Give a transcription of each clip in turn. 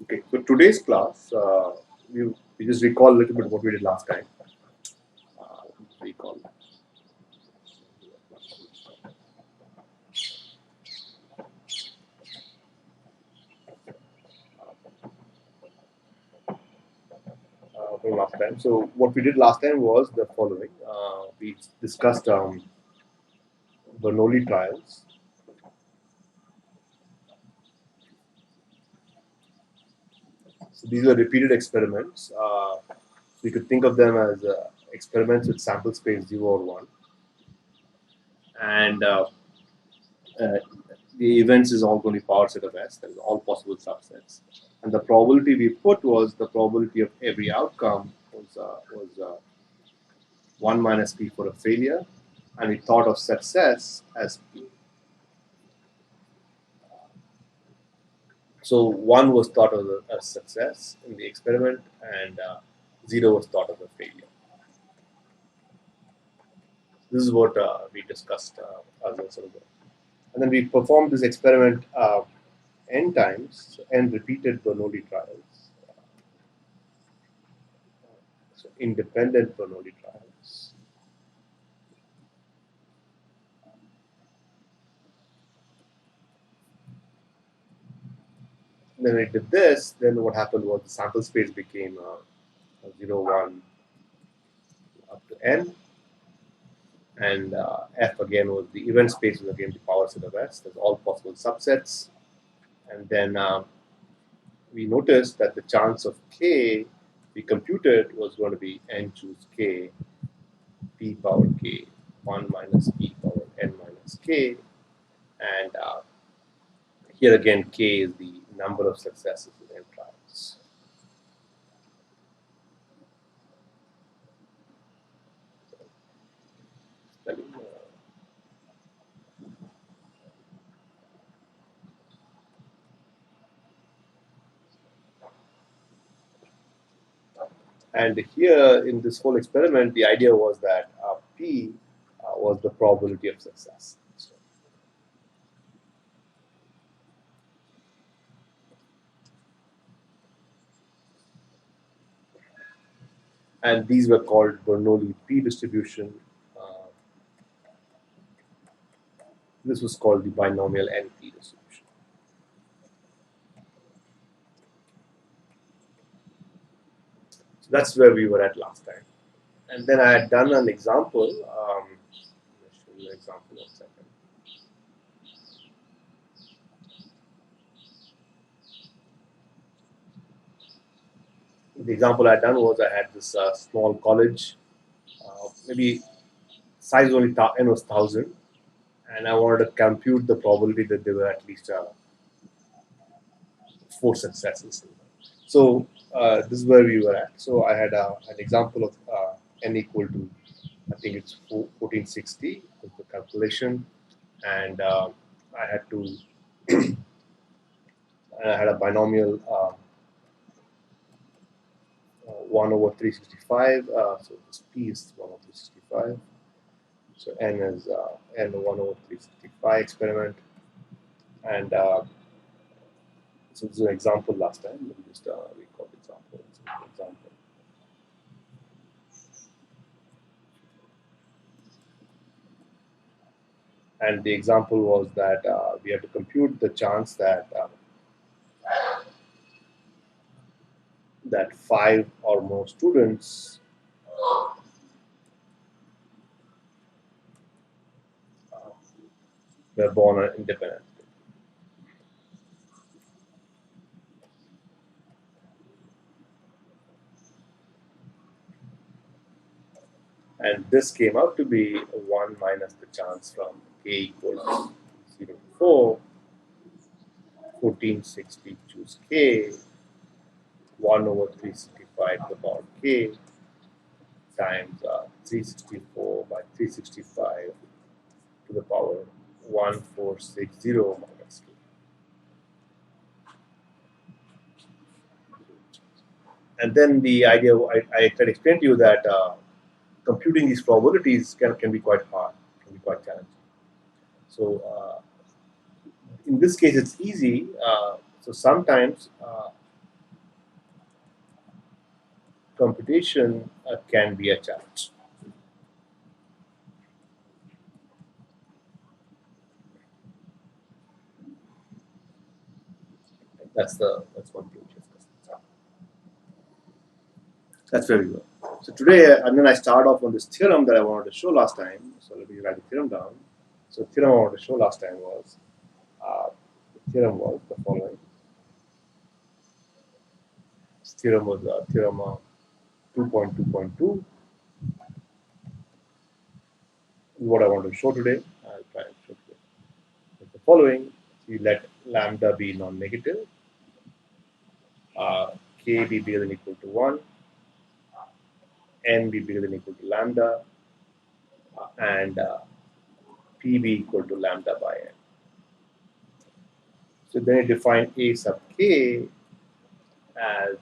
Okay, so today's class, we just recall a little bit what we did last time. Recall. From last time. So what we did last time was the following. We discussed Bernoulli trials. So these were repeated experiments. We could think of them as experiments with sample space 0 or 1. And the events is all going to be power set of S. There's all possible subsets. And the probability we put was the probability of every outcome was 1 minus P for a failure. And we thought of success as P. So 1 was thought of as success in the experiment, and 0 was thought of a failure. This is what we discussed as a sort of. And then we performed this experiment n times, so n repeated Bernoulli trials. So independent Bernoulli trials. And then we did this, then what happened was the sample space became 0, 1 up to n. And F again was the event space, was again the power set of S. There's all possible subsets. And then we noticed that the chance of K we computed was going to be n choose K, P power K, 1 minus P power n minus K. And here again, K is the number of successes in n trials. And here in this whole experiment, the idea was that P was the probability of success. So, and these were called Bernoulli P distribution. This was called the binomial NP distribution. So that's where we were at last time. And then I had done an example. I'll show you an example in a second. The example I had done was I had this small college, maybe size only n was 1,000, and I wanted to compute the probability that there were at least 4 successes. So this is where we were at. So I had an example of n equal to, I think it's 1460 with the calculation, and I had to, I had a binomial 1 over 365. So this P is 1 over 365. So n is n 1 over 365 experiment, and so this is an example last time. Let me just recall the example. And the example was that we had to compute the chance that that 5 or more students were born independent. And this came out to be 1 minus the chance from k equals 0 to 4, 1460 choose k, 1 over 365 to the power k, times 364 by 365 to the power 1460 minus k. And then the idea, I tried to explain to you that computing these probabilities can be quite hard, can be quite challenging. So in this case, it's easy. So sometimes computation can be a challenge. That's one thing. That's very good. So today, and then I start off on this theorem that I wanted to show last time. So let me write the theorem down. So the theorem I wanted to show last time was the following. This theorem was theorem 2.2.2. What I want to show today. I'll try and show today. It's the following. So you let lambda be non-negative, k be bigger than or equal to 1, n be bigger than or equal to lambda, and p be equal to lambda by n. So then you define a sub k as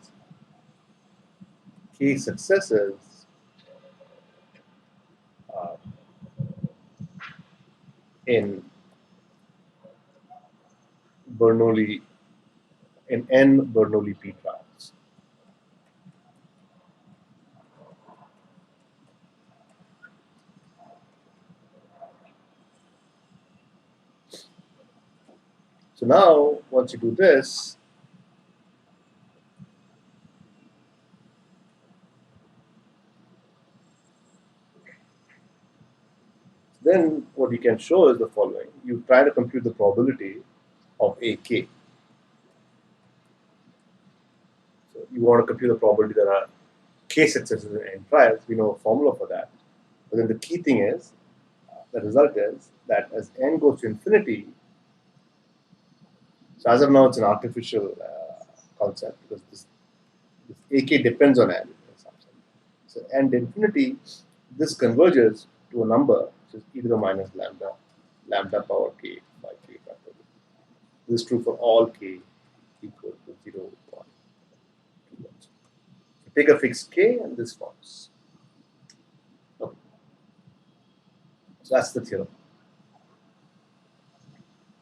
k successes in Bernoulli in n Bernoulli p trials. So now, once you do this, then what you can show is the following. You try to compute the probability of AK. So you want to compute the probability that are K successes in n trials. We know a formula for that. But then the key thing is, the result is that as n goes to infinity, so as of now it's an artificial concept because this AK depends on n. So n to infinity, this converges to a number which is e to the minus lambda power k by k factorial. This is true for all k equal to 0, 1, 2, 1. So take a fixed k and this forms. Okay. So that's the theorem.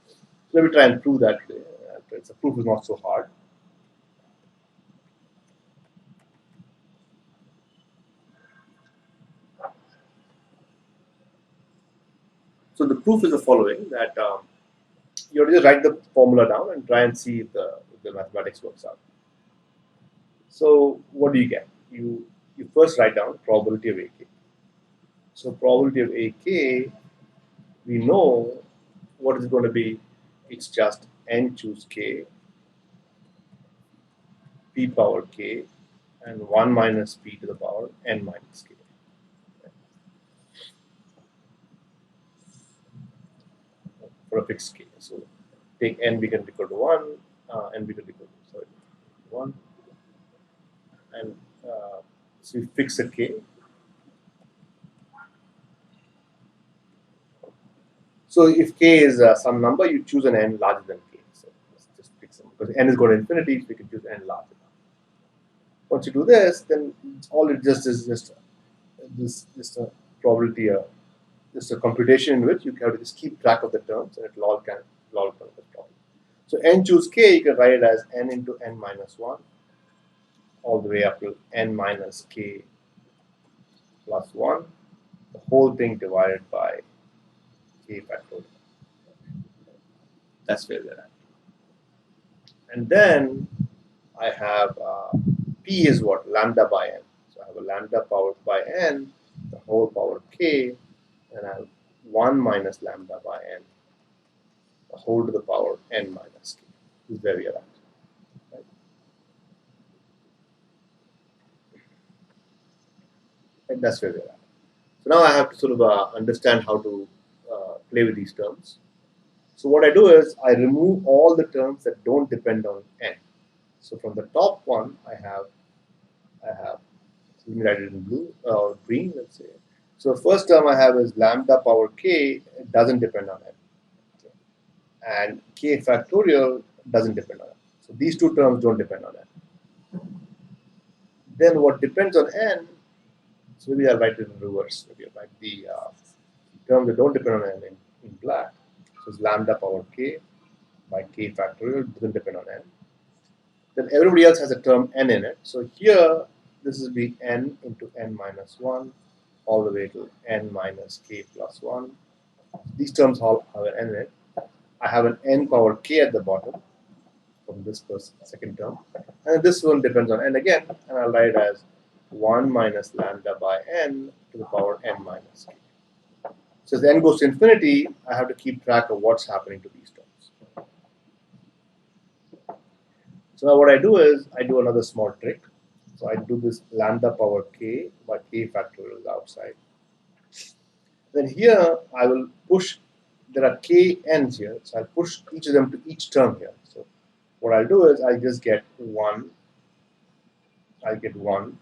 So let me try and prove that today. The proof is not so hard. So the proof is the following, that you have to just write the formula down and try and see if the mathematics works out. So what do you get? You first write down probability of AK. So probability of AK, we know what is going to be. It's just n choose k, p power k, and 1 minus p to the power n minus k. For a fixed k. So take n become equal to 1, n become equal to 1, and so you fix a k. So if k is some number, you choose an n larger than k. So just fix them because n is going to infinity, so you can choose n larger. Once you do this, then all it just is just a probability, just a computation in which you have to just keep track of the terms, and it will all come the problem. So n choose k, you can write it as n into n minus 1 all the way up to n minus k plus 1, the whole thing divided by k factorial. That's where they're at. And then I have p is what? Lambda by n. So I have a lambda powered by n, the whole power k, and I have 1 minus lambda by n, the whole to the power n minus k. This is where we are at. Right? And that's where we are at. So now I have to sort of understand how to play with these terms. So what I do is I remove all the terms that don't depend on n. So from the top one, I have, so let me write it in blue or green, let's say. So the first term I have is lambda power k, it doesn't depend on n. Okay. And k factorial doesn't depend on n. So these two terms don't depend on n. Then what depends on n, so maybe I'll write it in reverse. Maybe I'll write the terms that don't depend on n in black. So it's lambda power k by k factorial, doesn't depend on n. Then everybody else has a term n in it. So here this will be n into n minus 1 all the way to n minus k plus 1. These terms all have an n in it. I have an n power k at the bottom from this second term, and this one depends on n again, and I'll write as 1 minus lambda by n to the power n minus k. So as n goes to infinity, I have to keep track of what's happening to these terms. So now what I do is I do another small trick. So I do this lambda power k by k factorial outside. Then here I will push, there are k n's here, so I'll push each of them to each term here. So what I'll do is I'll just get 1, I'll get 1,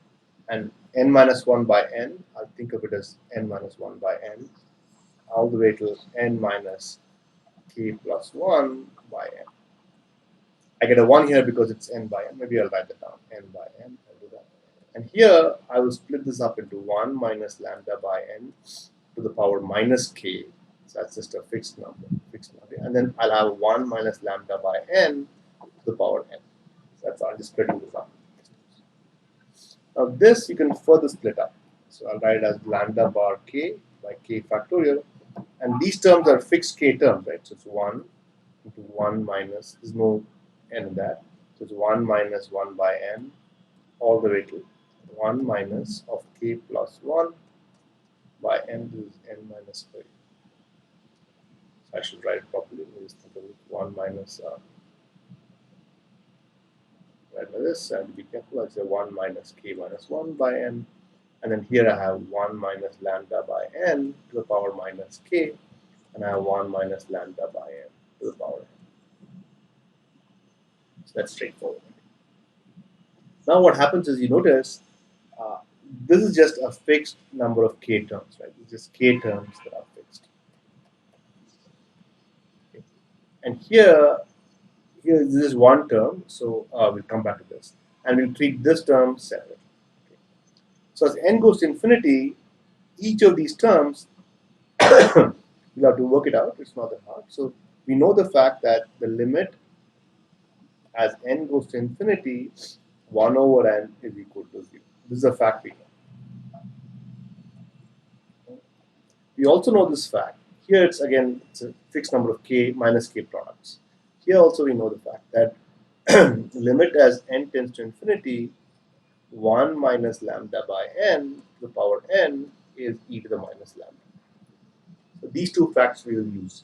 and n minus 1 by n, I'll think of it as n minus 1 by n, all the way to n minus k plus 1 by n. I get a 1 here because it's n by n. Maybe I'll write that down, n by n. I'll do that. And here I will split this up into 1 minus lambda by n to the power minus k. So that's just a fixed number. And then I'll have 1 minus lambda by n to the power n. So that's I'm just splitting this up. Now this you can further split up. So I'll write it as lambda bar k by k factorial. And these terms are fixed k terms, right? So it's 1 into 1 minus, there's no n in that. So it's 1 minus 1 by n all the way to 1 minus of k plus 1 by n, this is n minus 3. So I should write it properly. Just think of it, 1 minus, right like this, and be careful, I say 1 minus k minus 1 by n. And then here I have 1 minus lambda by n to the power minus k, and I have 1 minus lambda by n to the power n. So that's straightforward. Now what happens is you notice this is just a fixed number of k terms, right? It's just k terms that are fixed. Okay. And here this is one term, so we'll come back to this, and we'll treat this term separately. Okay. So as n goes to infinity, each of these terms you'll have to work it out. It's not that hard. So we know the fact that the limit as n goes to infinity, 1 over n is equal to 0. This is a fact we know. We also know this fact. Here it's again it's a fixed number of k minus k products. Here also we know the fact that limit as n tends to infinity, 1 minus lambda by n to the power n is e to the minus lambda. So these two facts we will use.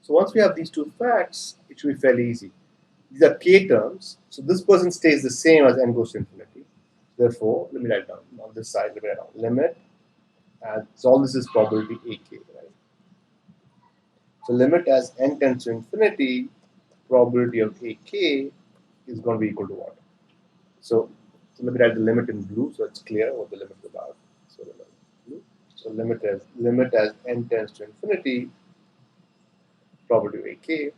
So once we have these two facts, it should be fairly easy. These are k terms, so this person stays the same as n goes to infinity. Therefore, let me write down on this side, let me write down limit, and so all this is probability ak, right? So limit as n tends to infinity, probability of ak is going to be equal to what? So let me write the limit in blue so it's clear what the limit is about. So the blue. So limit as n tends to infinity, probability of ak.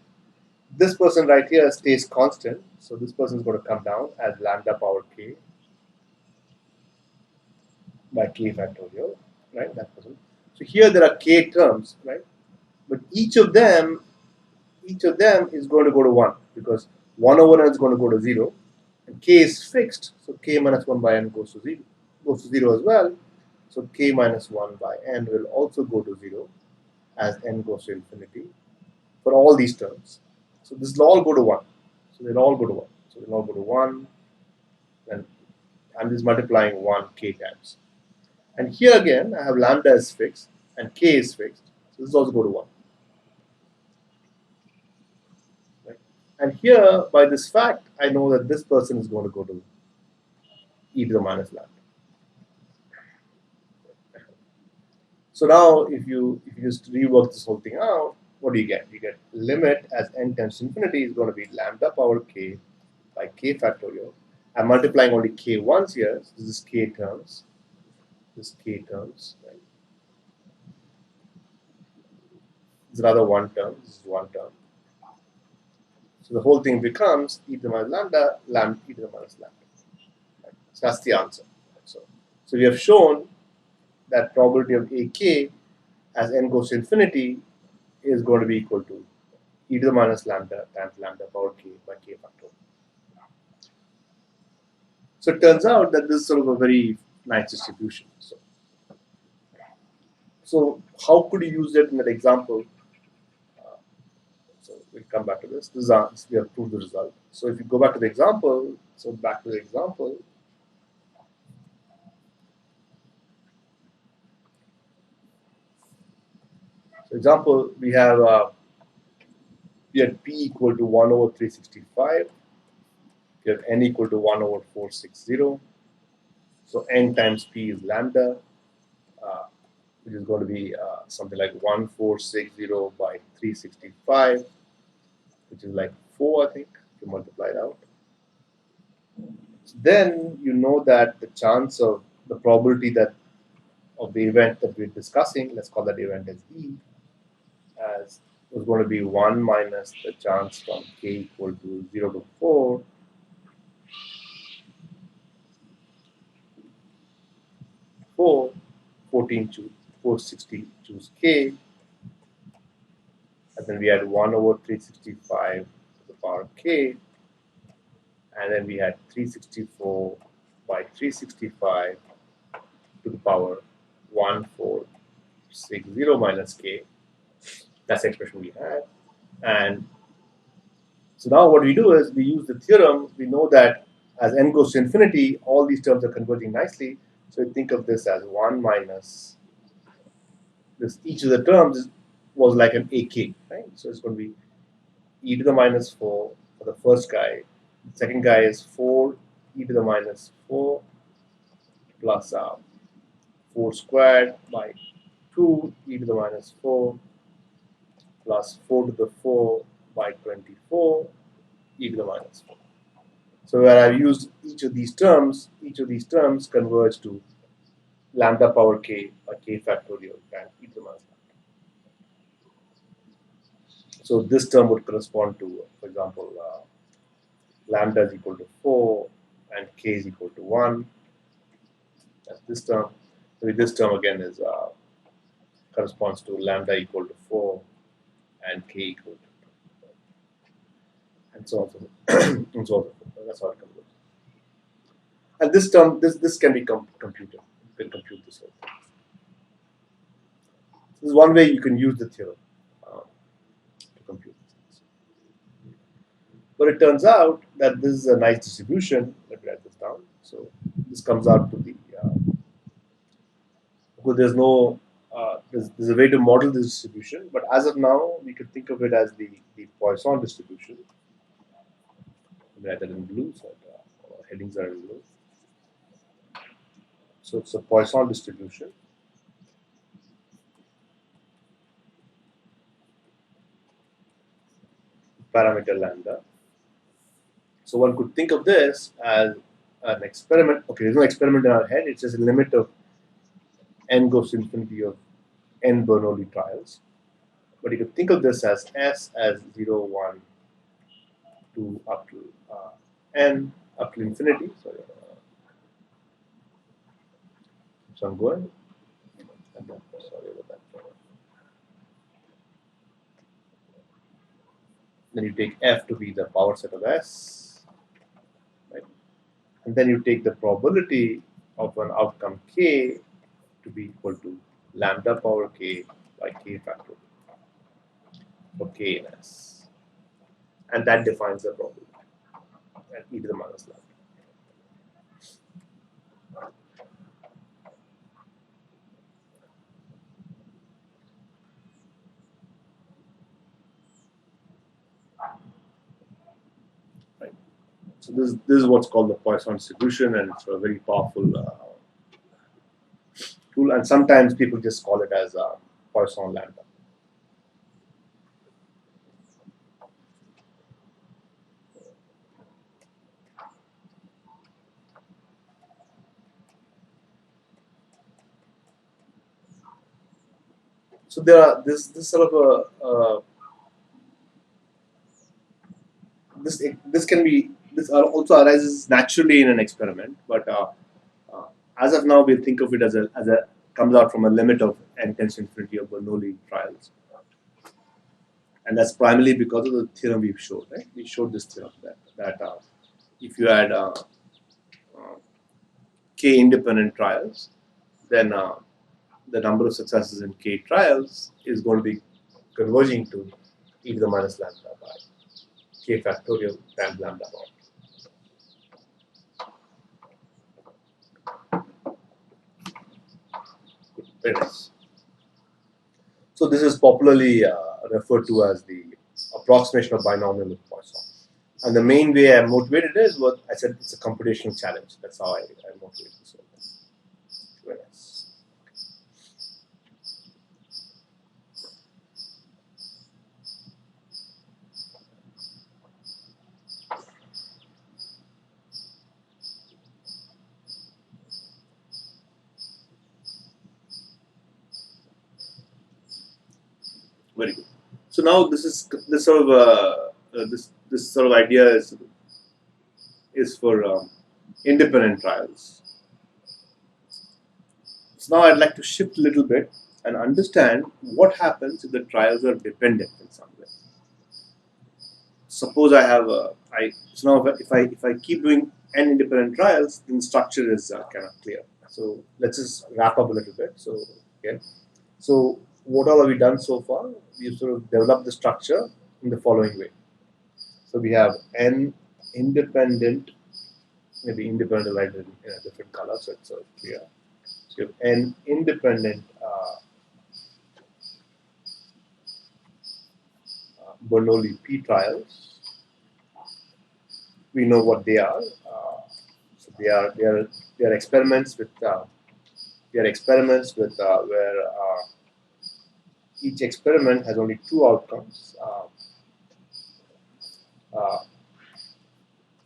This person right here stays constant, so this person is going to come down as lambda power k by k factorial, right? That person. So here there are k terms, right? But each of them is going to go to 1 because 1 over n is going to go to 0, and k is fixed, so k minus 1 by n goes to 0 as well. So k minus 1 by n will also go to 0 as n goes to infinity for all these terms. So this will all go to 1. So they'll all go to 1. So they'll all go to 1, and I'm just multiplying 1 k times. And here again, I have lambda is fixed and k is fixed. So this will also go to 1. Right? And here, by this fact, I know that this person is going to go to e to the minus lambda. So now, if you just rework this whole thing out, what do you get? You get limit as n tends to infinity is going to be lambda power k by k factorial. I'm multiplying only k once here. So this is k terms. This k terms, right? This is another one term. This is one term. So the whole thing becomes e to the minus lambda, e to the minus lambda. Right? So that's the answer. So we have shown that probability of ak as n goes to infinity is going to be equal to e to the minus lambda times lambda power k by k factorial. So it turns out that this is sort of a very nice distribution. So how could you use it in that example? So we'll come back to this. We have proved the result. So if you go back to the example, so back to the example. So example, we had P equal to 1 over 365. We have N equal to 1 over 460. So N times P is lambda, which is going to be something like 1460 by 365, which is like 4, I think, if you multiply it out. So then you know that the chance of the probability that of the event that we're discussing, let's call that event as E, as was going to be 1 minus the chance from k equal to 0 to 4 14 choose 460 choose k, and then we had 1 over 365 to the power k, and then we had 364 by 365 to the power 1460 minus k. That's the expression we had. And so now what we do is we use the theorem. We know that as n goes to infinity, all these terms are converging nicely. So we think of this as 1 minus this. Each of the terms was like an AK, right? So it's going to be e to the minus 4 for the first guy. The second guy is 4 e to the minus 4 plus 4 squared by 2 e to the minus 4 plus 4 to the 4 by 24 e to the minus 4. So where I've used each of these terms converge to lambda power k by k factorial and e to the minus lambda. So this term would correspond to, for example, lambda is equal to 4 and k is equal to 1. That's this term. So this term again is corresponds to lambda equal to 4 and k equal to 2. And so on. And so on. That's how it comes out. And this term, this can be computed. You can compute this whole thing. This is one way you can use the theorem to compute this. But it turns out that this is a nice distribution. Let me write this down. So this comes out to the because there's no there's a way to model this distribution, but as of now we could think of it as the Poisson distribution. Let me write that in blue, so headings are in blue. So it's a Poisson distribution. Parameter lambda. So one could think of this as an experiment. Okay, there's no experiment in our head. It's just a limit of n goes to infinity of n Bernoulli trials. But you could think of this as S as 0, 1, 2 up to n up to infinity. So I'm going. Sorry about that. Then you take f to be the power set of S, right? And then you take the probability of an outcome k to be equal to lambda power k by k factorial for k in S. And that defines the probability at e to the minus lambda. Right. So this is what's called the Poisson distribution, and it's a very powerful tool. And sometimes people just call it as Poisson lambda. So there are this sort of a this can be this also arises naturally in an experiment, but as of now we think of it as a comes out from a limit of n tends to infinity of Bernoulli trials, and that's primarily because of the theorem we've showed. Right, we showed this theorem that if you had k independent trials, then the number of successes in k trials is going to be converging to e to the minus lambda by k factorial times lambda naught. Very nice. So this is popularly referred to as the approximation of binomial with Poisson. And the main way I motivated it is what I said, it's a computational challenge. That's how I motivate this one. Very nice. Very good. So now this sort of idea is for independent trials. So now I'd like to shift a little bit and understand what happens if the trials are dependent in some way. Suppose I have so now if I keep doing n independent trials, then the structure is kind of clear. So let's just wrap up a little bit. So again, so what all have we done so far? We've sort of developed the structure in the following way. So we have n independent, maybe independent light in a different color, so it's sort of clear. So you have n independent Bernoulli P trials. We know what they are. So they are experiments with where each experiment has only two outcomes.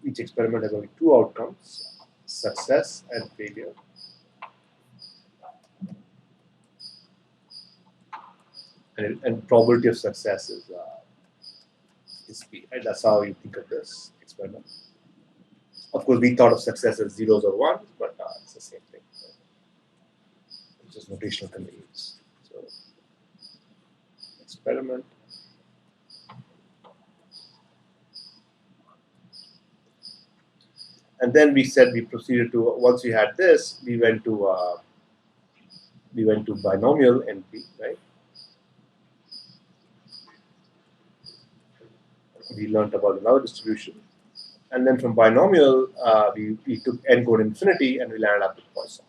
Each experiment has only two outcomes: success and failure. And probability of success is P. Right? That's how you think of this experiment. Of course, we thought of success as zeros or ones, but it's the same thing. It's just notational convenience. So, experiment. And then we said we proceeded to, once we had this, we went to binomial NP, right? We learned about another distribution. And then from binomial, we took n go to infinity and we landed up with Poisson.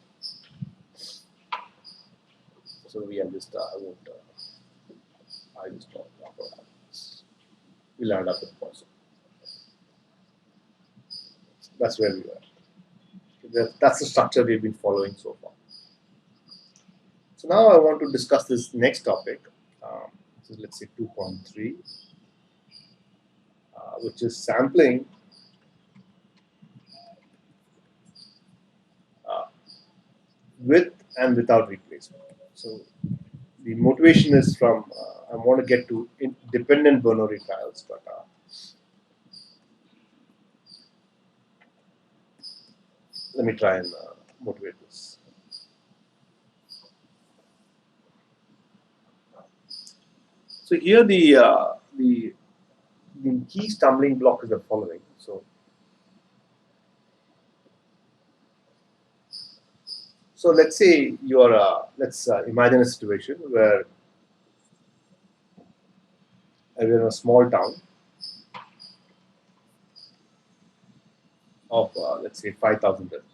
So we have this, I just talked about this. We landed up with Poisson. That's where we were. That's the structure we've been following so far. So now I want to discuss this next topic, which is, let's say, 2.3, which is sampling with and without replacement. So the motivation is from, I want to get to dependent Bernoulli trials, but let me try and motivate this. So here the key stumbling block is the following. So let's say let's imagine a situation where we're in a small town of let's say 5,000 people.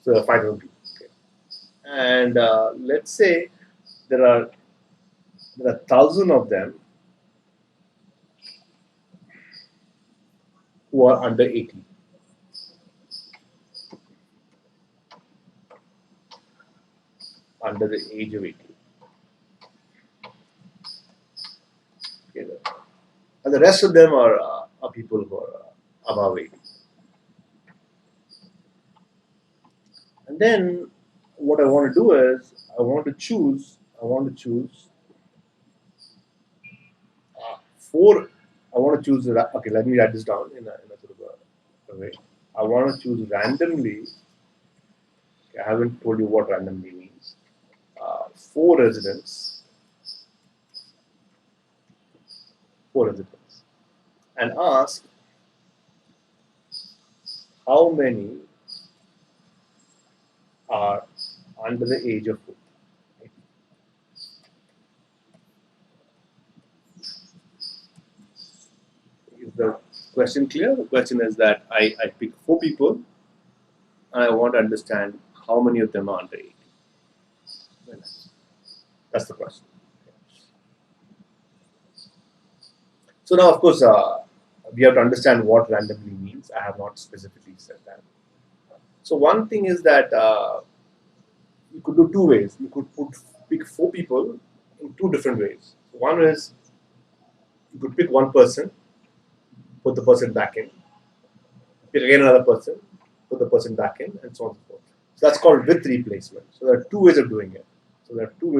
So 5,000 people. Okay. And let's say there are 1,000 of them who are under 18. Under the age of 18. Okay, and the rest of them are people who are above 18. And then what I want to do is I want to choose four. I want to choose. Okay, let me write this down in a sort of a way. I want to choose randomly. Okay, I haven't told you what randomly means. 4 residents. and ask how many are under the age of 4. Is the question clear? The question is that I pick 4 people and I want to understand how many of them are under 18. That's the question. So now, of course, we have to understand what randomly means. I have not specifically said that. So one thing is that you could do 2 ways. You could pick 4 people in 2 different ways. One is you could pick one person, put the person back in, pick again another person, put the person back in, and so on and so forth. So that's called with replacement. So there are 2 ways of doing it. There are 2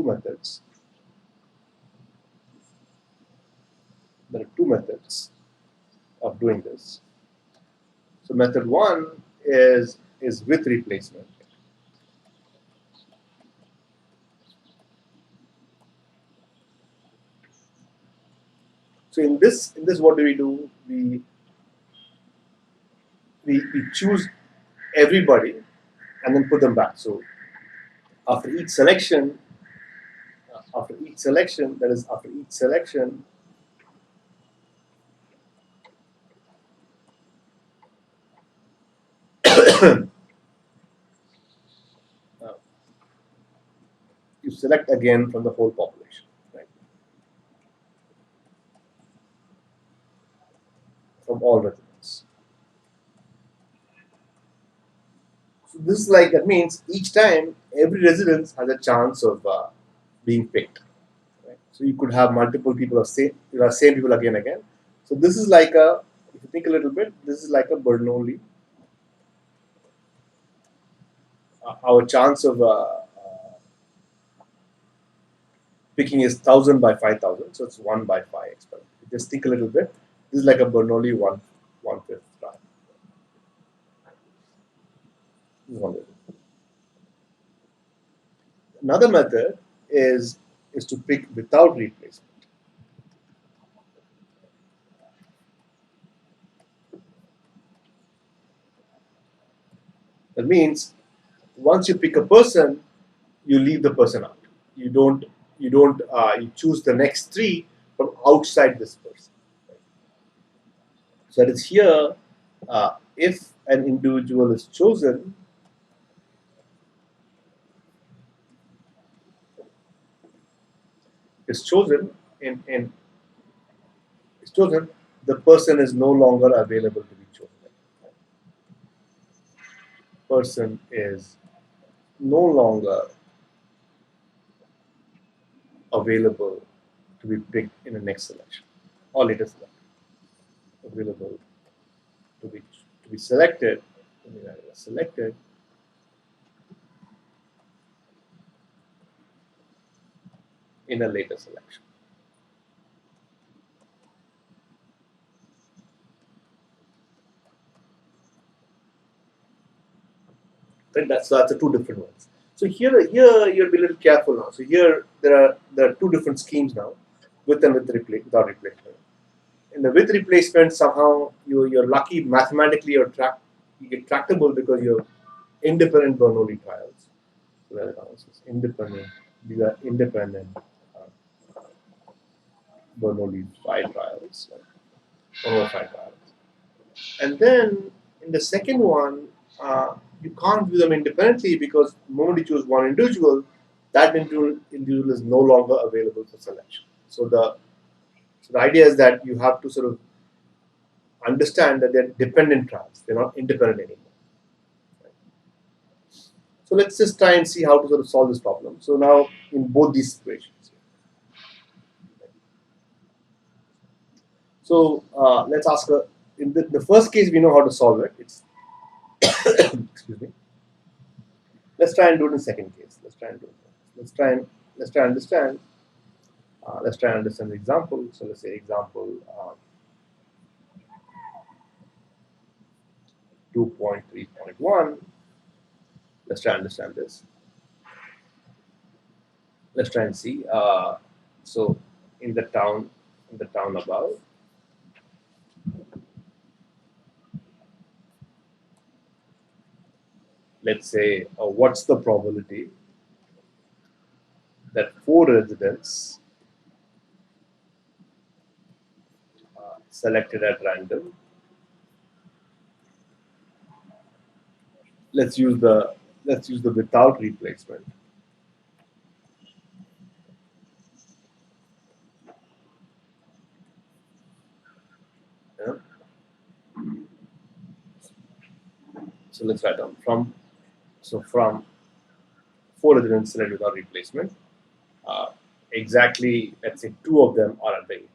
methods. There are 2 methods of doing this. So method 1 is with replacement. So in this, what do? We choose everybody and then put them back. So after each selection, that is after each selection, you select again from the whole population, right? From all residents. So this is like, that means each time every residence has a chance of being picked. Right? So you could have multiple people of same people again. So this is like if you think a little bit, this is like a Bernoulli. Our chance of picking is 1,000 by 5,000, so it's 1 by 5 experiment. Just think a little bit. This is like a Bernoulli 1/5 trial. Another method is to pick without replacement. That means once you pick a person, you leave the person out. You don't. You choose the next 3 from outside this person. So that is here. If an individual is chosen, in is chosen, the person is no longer available to be chosen. Person is no longer available to be picked in the next selection or later selection. Available to be selected, in a later selection. Right? That's the 2 different ones. So here you'll be a little careful now. So here there are 2 different schemes now, with and without replacement. In the with replacement, somehow you're lucky mathematically you get tractable because you're independent Bernoulli trials. So independent. These are independent Bernoulli 5 trials, over 5 trials. And then in the second one, you can't view them independently because the moment you choose one individual, that individual is no longer available for selection. So the idea is that you have to sort of understand that they're dependent trials; they're not independent anymore. So let's just try and see how to sort of solve this problem. So now in both these situations. So let's ask in the first case we know how to solve it. It's excuse me. Let's try and do it in the second case. Let's try and understand. Let's try and understand the example. So let's say example 2.3.1. Let's try and understand this. Let's try and see. So in the town above, let's say, what's the probability that 4 residents selected at random. Let's use the without replacement. Yeah? So let's write down from 4 residents selected without replacement. Exactly, let's say 2 of them are under 18.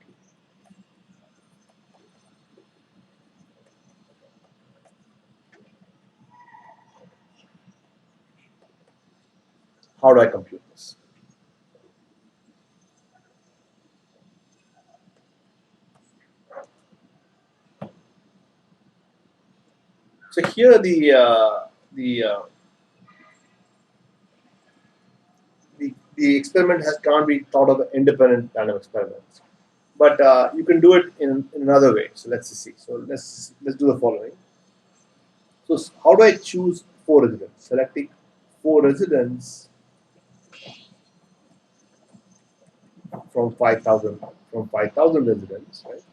How do I compute this? So here the experiment can't be thought of as independent random experiments, but you can do it in another way. So let's see. So let's do the following. So how do I choose 4 residents? Selecting 4 residents from 5,000 residents, right?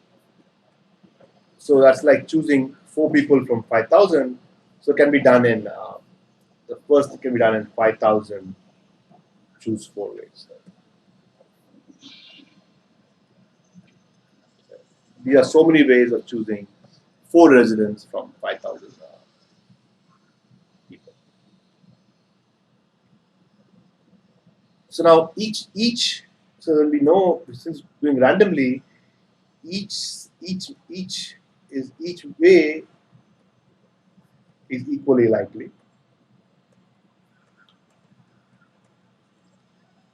So that's like choosing 4 people from 5,000. So it can be done in the first. It can be done in 5,000 choose 4 ways. There are so many ways of choosing 4 residents from 5,000 people. So now so then we know, since doing randomly, each way is equally likely.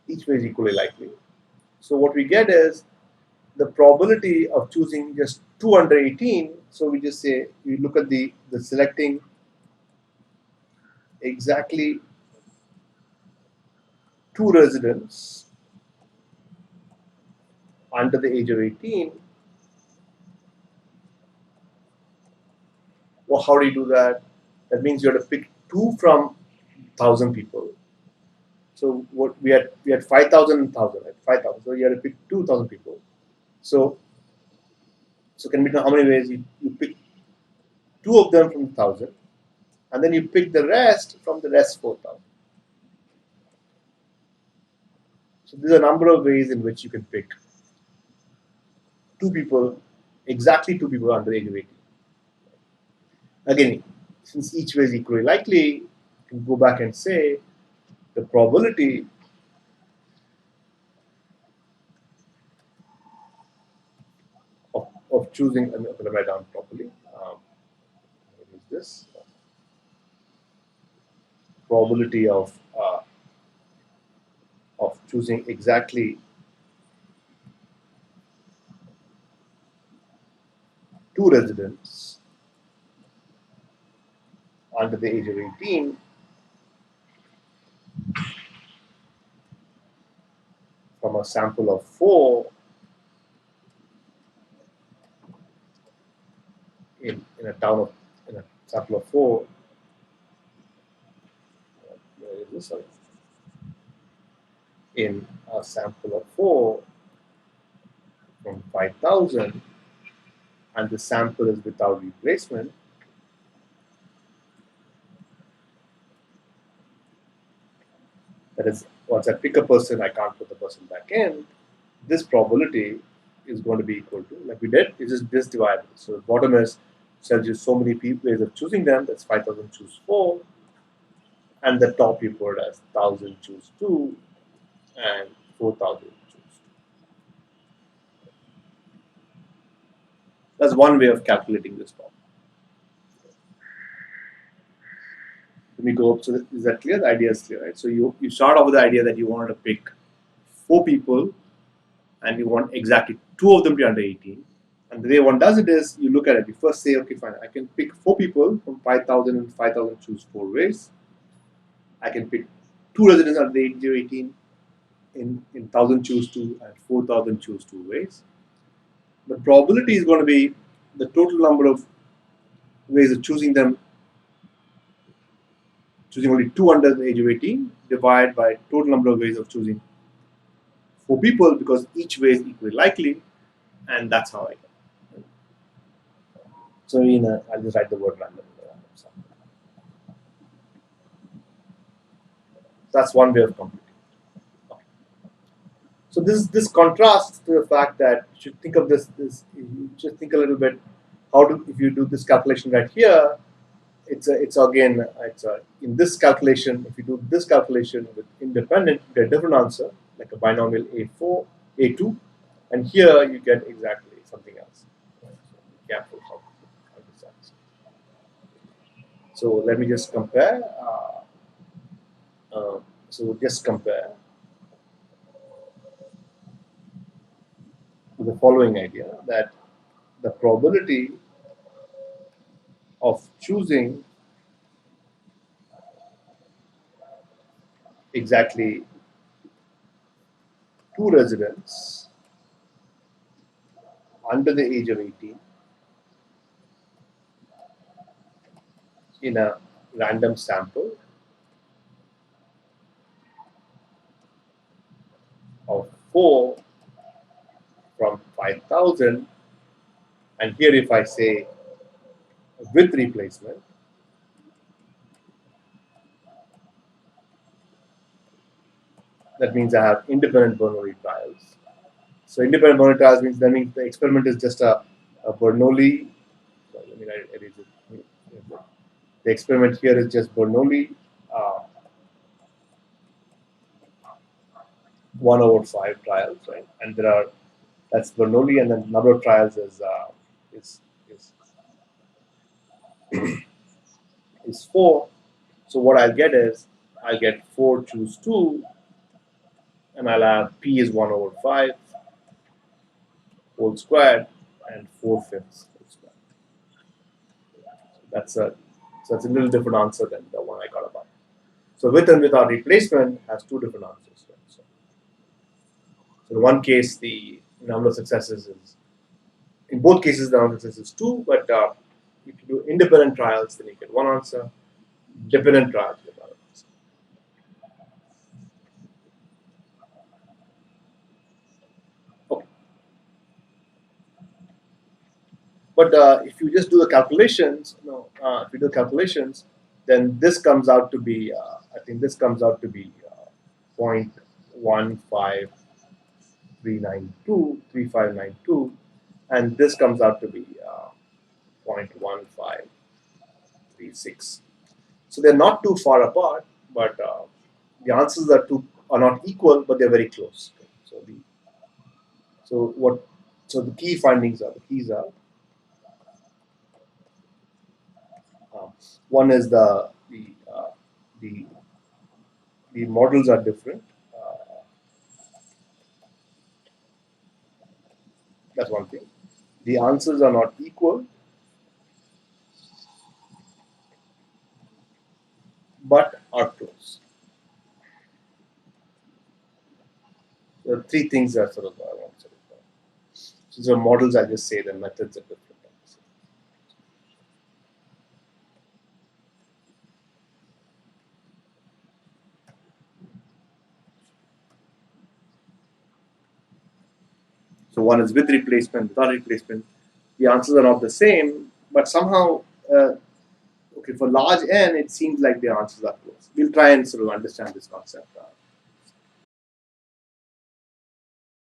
Each way is equally likely. So what we get is the probability of choosing just 2 under 18. So we just say, we look at the selecting exactly 2 residents under the age of 18. Well, how do you do that? That means you have to pick 2 from 1,000 people. So what we had 5,000 and 1,000, right? 5,000. So you have to pick 2,000 people. So can be done how many ways? You pick 2 of them from 1,000, and then you pick the rest from the rest 4,000. So there's a number of ways in which you can pick 2 people, exactly 2 people under the age of 18. Again, since each way is equally likely, you can go back and say the probability of choosing, I'm going to write down properly. What is this? Probability of choosing exactly 2 residents under the age of 18 from a sample of 4 in a sample of 4. Where is this? Sorry. In a sample of 4 from 5,000, and the sample is without replacement, that is, once I pick a person, I can't put the person back in. This probability is going to be equal to, like we did, it is this divided. So the bottom is tells you so many ways of choosing them. That's 5,000 choose 4, and the top you put as 1,000 choose 2, and 4,000 choose 2. That's one way of calculating this problem. Let me go up. So is that clear? The idea is clear, right? So you start off with the idea that you wanted to pick 4 people, and you want exactly 2 of them to be under 18. And the way one does it is, you look at it. You first say, okay, fine, I can pick 4 people from 5,000 and 5,000 choose 4 ways. I can pick 2 residents under the age of 18 in 1,000 choose 2 and 4,000 choose 2 ways. The probability is going to be the total number of ways of choosing them choosing only 2 under the age of 18, divide by total number of ways of choosing 4 people, because each way is equally likely, and that's how I get it. So I'll just write the word random. That's one way of computing. So this contrasts to the fact that you should think of this. You just think a little bit. If you do this calculation right here, it's in this calculation. If you do this calculation with independent, you get a different answer, like a binomial A4, A2, and here you get exactly something else. So be careful how this happens. So let me just compare. So just compare with the following idea, that the probability of choosing exactly 2 residents under the age of 18 in a random sample of 4 from 5,000, and here if I say with replacement, that means I have independent Bernoulli trials. So independent Bernoulli trials means the experiment is just a Bernoulli. Let me erase it. The experiment here is just Bernoulli 1/5 trials, right? And that's Bernoulli, and then number of trials is is is 4. So what I'll get is I'll get 4 choose 2, and I'll have P is 1/5 whole squared and 4/5 whole squared. That's a little different answer than the one I got above. So with and without replacement has 2 different answers. Right? So in one case the number of successes is, in both cases the number of successes is 2, but if you do independent trials then you get one answer. Dependent trials you get another answer. Okay. But if you just do the calculations, if you do calculations, then this comes out to be, I think this comes out to be 0.15392, and this comes out to be 0.1536. So they're not too far apart, but the answers are not equal, but they're very close. Okay? So the keys are one is the the models are different. That's one thing. The answers are not equal, but are close. The 3 things are sort of I want to. So the models, I just say the methods are different. So one is with replacement, without replacement. The answers are not the same, but somehow, okay, for large n, it seems like the answers are close. We'll try and sort of understand this concept